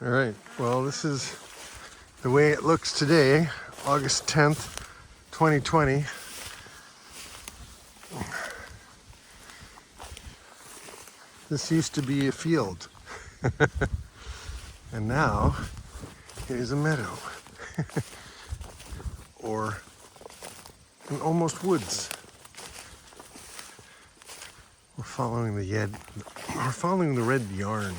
All right, well, this is the way it looks today, August 10th, 2020. This used to be a field, and now it is a meadow, or an almost woods. We're following the red yarn.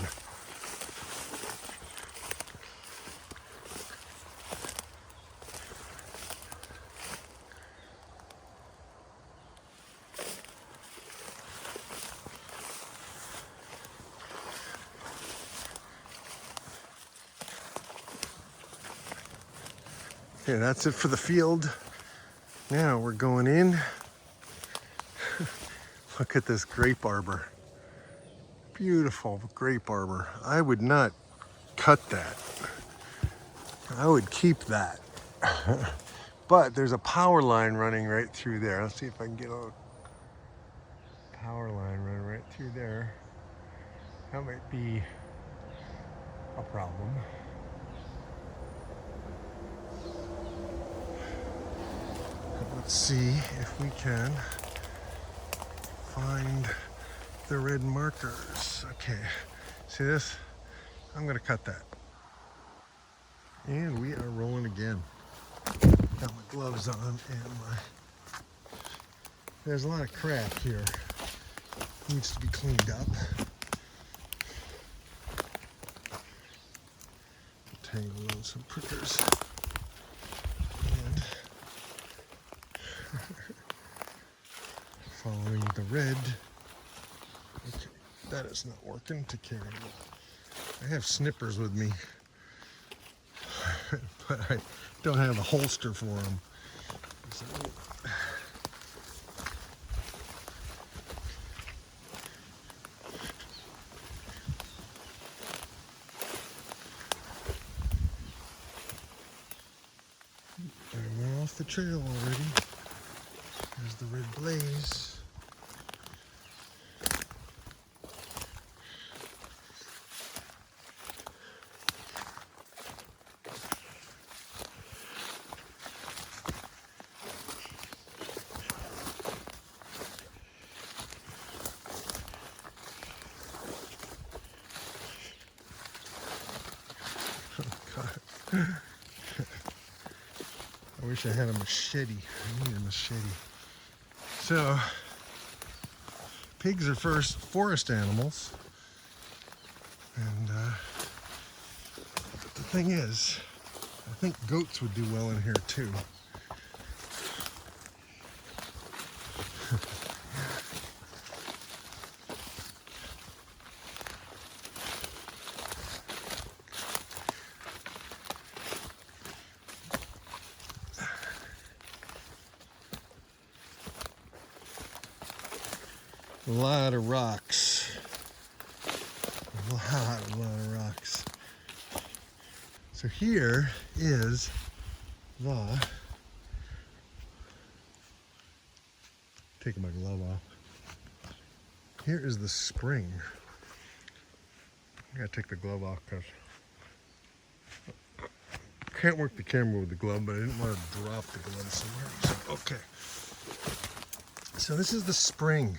Okay, that's it for the field. Now we're going in. Look at this grape arbor. Beautiful grape arbor. I would not cut that. I would keep that. But there's a power line running right through there. Let's see if I can get a power line running right through there. That might be a problem. Let's see if we can find the red markers. Okay, see this? I'm gonna cut that. And we are rolling again. Got my gloves on and there's a lot of crap here. Needs to be cleaned up. Tangled on some prickers. And following the red. Okay, that is not working to carry. I have snippers with me, but I don't have a holster for them. So, I went off the trail already. There's the red blaze. I wish I had a machete. I need a machete. So, pigs are first forest animals. And but the thing is, I think goats would do well in here too. A lot of rocks. A lot of rocks. So here is the, taking my glove off. Here is the spring. I gotta take the glove off because I can't work the camera with the glove, but I didn't want to drop the glove somewhere. So, okay. So this is the spring.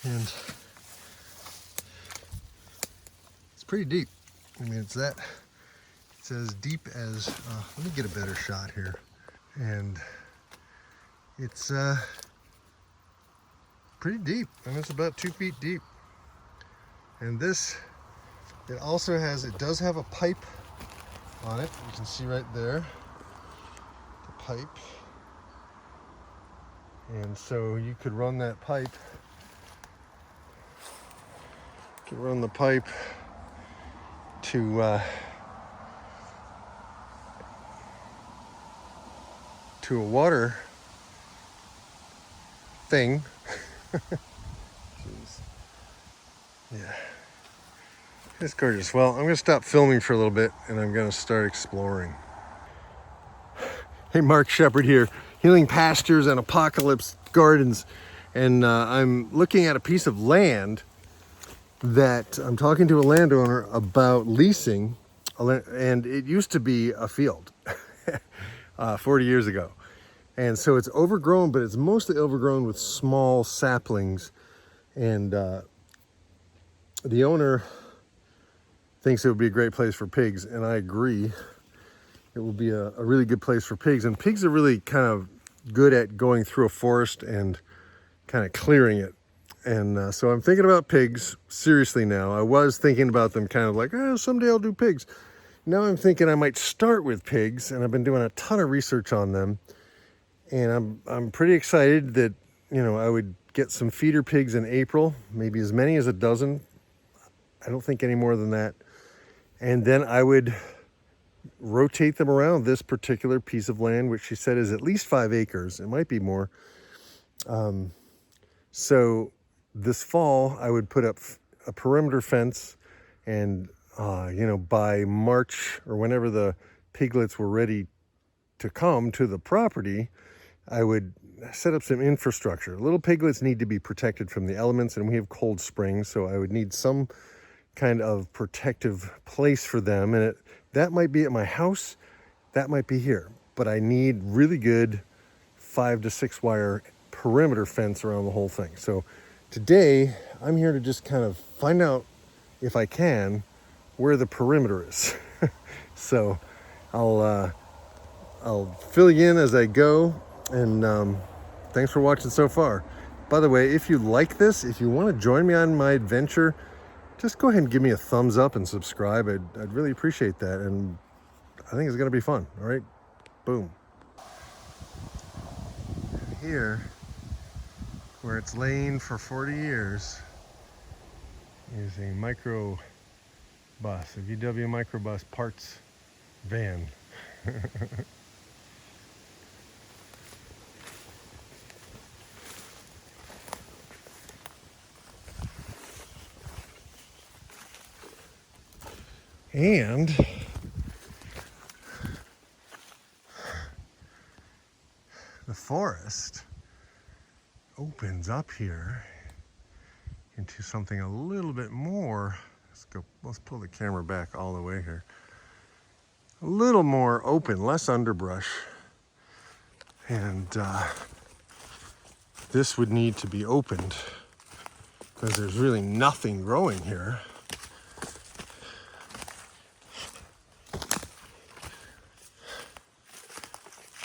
And it's pretty deep. I mean, it's as deep as, let me get a better shot here. And it's pretty deep, and it's about 2 feet deep. And this, it does have a pipe on it. You can see right there, the pipe. And so you could run that pipe. You could run the pipe to a water thing. Jeez. Yeah. It's gorgeous. Well, I'm gonna stop filming for a little bit and I'm gonna start exploring. Hey, Mark Shepard here, Healing Pastures and Apocalypse Gardens. And I'm looking at a piece of land that I'm talking to a landowner about leasing, and it used to be a field 40 years ago. And so it's overgrown, but it's mostly overgrown with small saplings. And the owner thinks it would be a great place for pigs, and I agree. It will be a really good place for pigs. And pigs are really kind of good at going through a forest and kind of clearing it. And so I'm thinking about pigs seriously now. I was thinking about them kind of like, oh, someday I'll do pigs. Now I'm thinking I might start with pigs, and I've been doing a ton of research on them. And I'm pretty excited that, you know, I would get some feeder pigs in April, maybe as many as a dozen. I don't think any more than that. And then I would rotate them around this particular piece of land, which she said is at least 5 acres. It might be more. So this fall, I would put up a perimeter fence, and, you know, by March or whenever the piglets were ready to come to the property, I would set up some infrastructure. Little piglets need to be protected from the elements, and we have cold springs, so I would need some kind of protective place for them. And that might be at my house, that might be here, but I need really good 5 to 6 wire perimeter fence around the whole thing. So today I'm here to just kind of find out, if I can, where the perimeter is. So I'll fill you in as I go, and thanks for watching so far. By the way, if you like this, if you want to join me on my adventure, just go ahead and give me a thumbs up and subscribe. I'd really appreciate that, and I think it's going to be fun. All right, boom. Here, where it's lain for 40 years, is a microbus, a VW microbus parts van. And the forest opens up here into something a little bit more. Let's pull the camera back all the way here. A little more open, less underbrush. And this would need to be opened because there's really nothing growing here.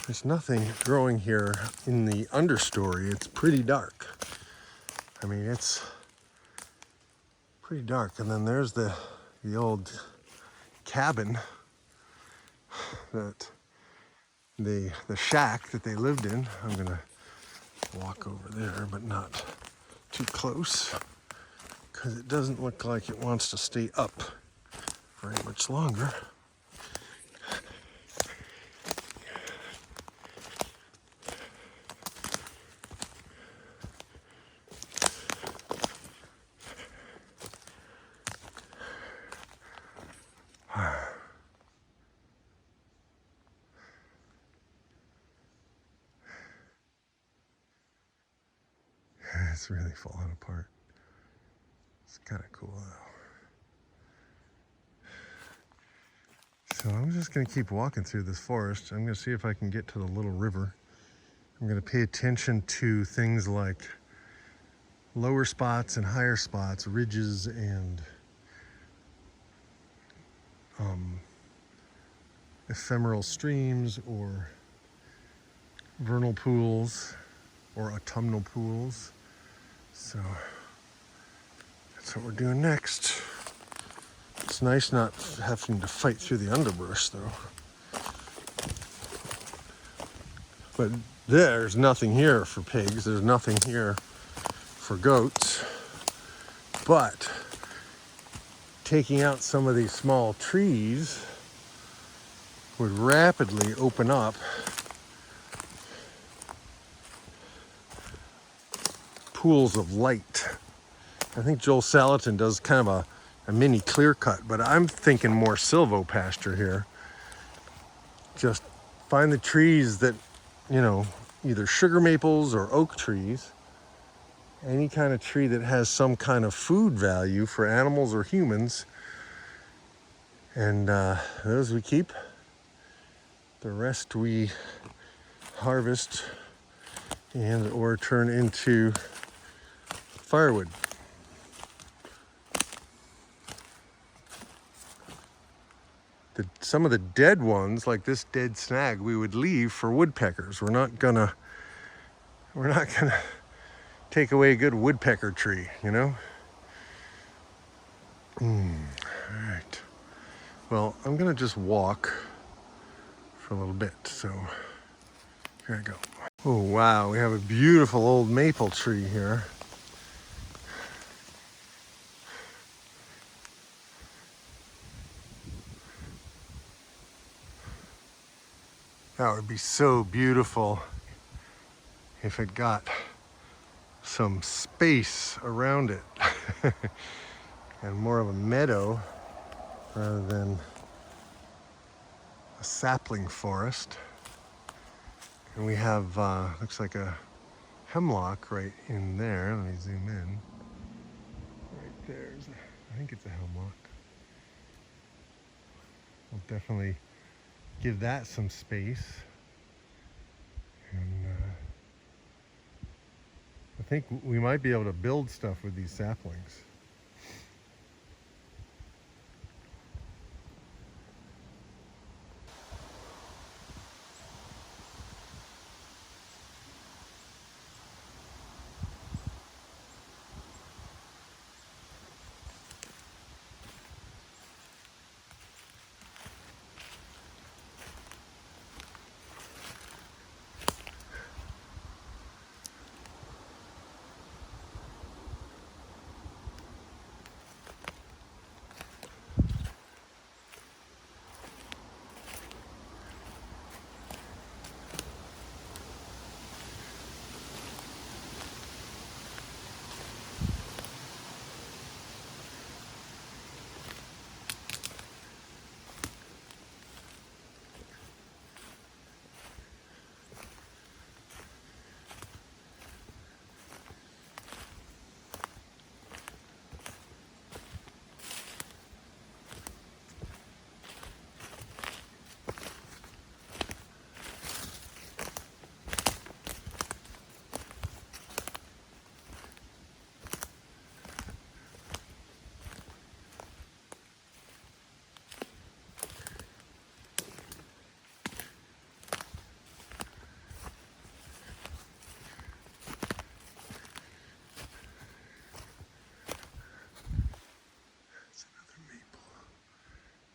There's nothing growing here in the understory. It's pretty dark. I mean, it's pretty dark. And then there's the old cabin, that the shack that they lived in. I'm gonna walk over there, but not too close, because it doesn't look like it wants to stay up very much longer. It's really falling apart. It's kind of cool though. So I'm just going to keep walking through this forest. I'm going to see if I can get to the little river. I'm going to pay attention to things like lower spots and higher spots, ridges and ephemeral streams, or vernal pools, or autumnal pools. So that's what we're doing next. It's nice not having to fight through the underbrush though. But there's nothing here for pigs. There's nothing here for goats. But taking out some of these small trees would rapidly open up pools of light. I think Joel Salatin does kind of a mini clear cut, but I'm thinking more silvopasture here. Just find the trees that, you know, either sugar maples or oak trees, any kind of tree that has some kind of food value for animals or humans. And those we keep. The rest we harvest and or turn into firewood. Some of the dead ones, like this dead snag, we would leave for woodpeckers. We're not gonna take away a good woodpecker tree, you know? All right. Well, I'm gonna just walk for a little bit, so here I go. Oh wow, we have a beautiful old maple tree here. That would be so beautiful if it got some space around it and more of a meadow rather than a sapling forest. And we have, looks like a hemlock right in there. Let me zoom in. Right there's, I think it's a hemlock. We'll definitely give that some space. And I think we might be able to build stuff with these saplings.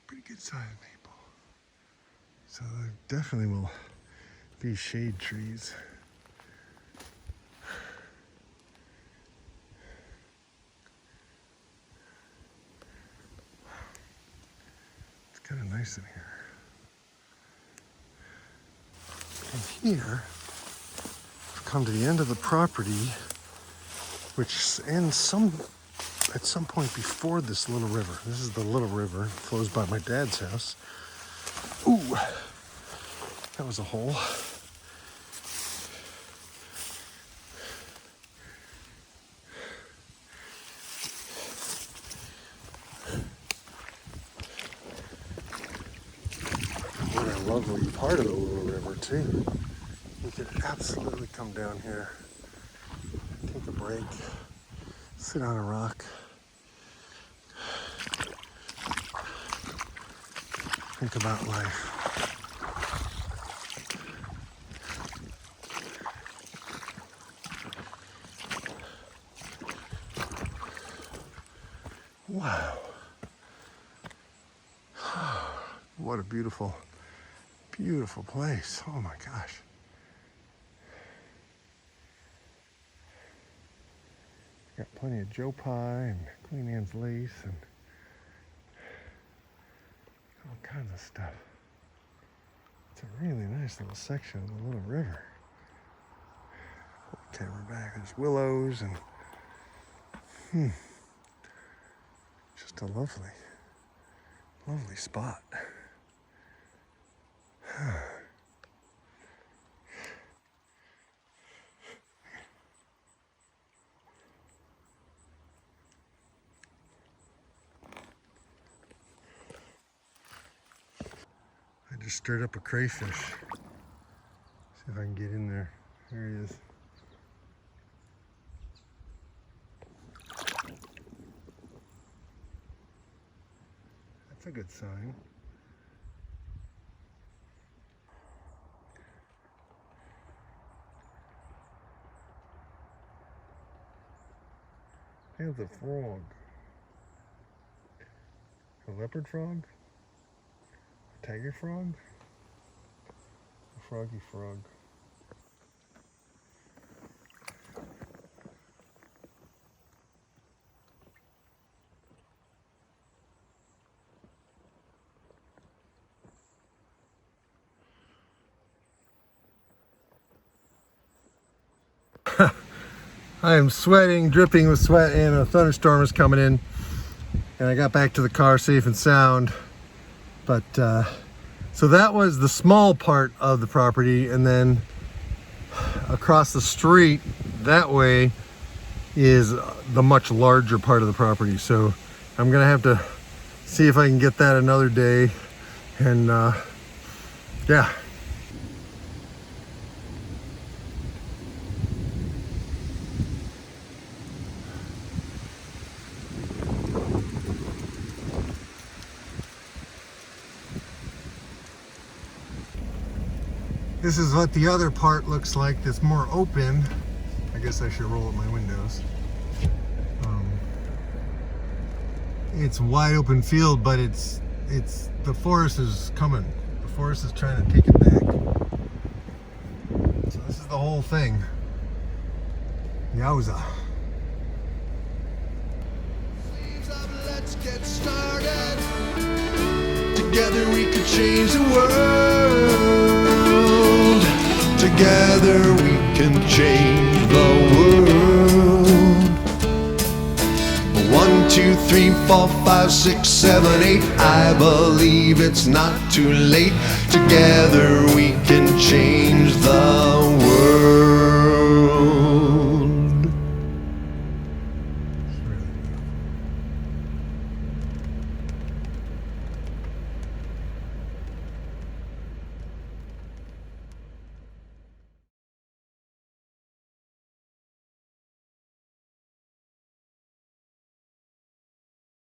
Pretty good sized maple. So there definitely will be shade trees. It's kind of nice in here. And here, I've come to the end of the property, which ends at some point before this little river. This is the little river. It flows by my dad's house. Ooh, that was a hole. What a lovely part of the little river too. You could absolutely come down here, take a break, sit on a rock, think about life. Wow. What a beautiful, beautiful place. Oh my gosh. Got plenty of Joe Pye and Queen Anne's lace and all kinds of stuff. It's a really nice little section of the little river. Hold the camera back. There's willows and just a lovely, lovely spot. just stirred up a crayfish. See if I can get in there. There he is. That's a good sign. There's a frog. A leopard frog? A tiger frog? A froggy frog. I am sweating, dripping with sweat, and a thunderstorm is coming in. And I got back to the car safe and sound. But, so that was the small part of the property. And then across the street, that way, is the much larger part of the property. So I'm gonna have to see if I can get that another day. And, yeah. This is what the other part looks like that's more open. I guess I should roll up my windows. It's wide open field, but it's the forest is coming. The forest is trying to take it back. So this is the whole thing. Yowza. Let's get started. Together we could change the world. Together we can change the world. 1, 2, 3, 4, 5, 6, 7, 8. I believe it's not too late. Together we can change the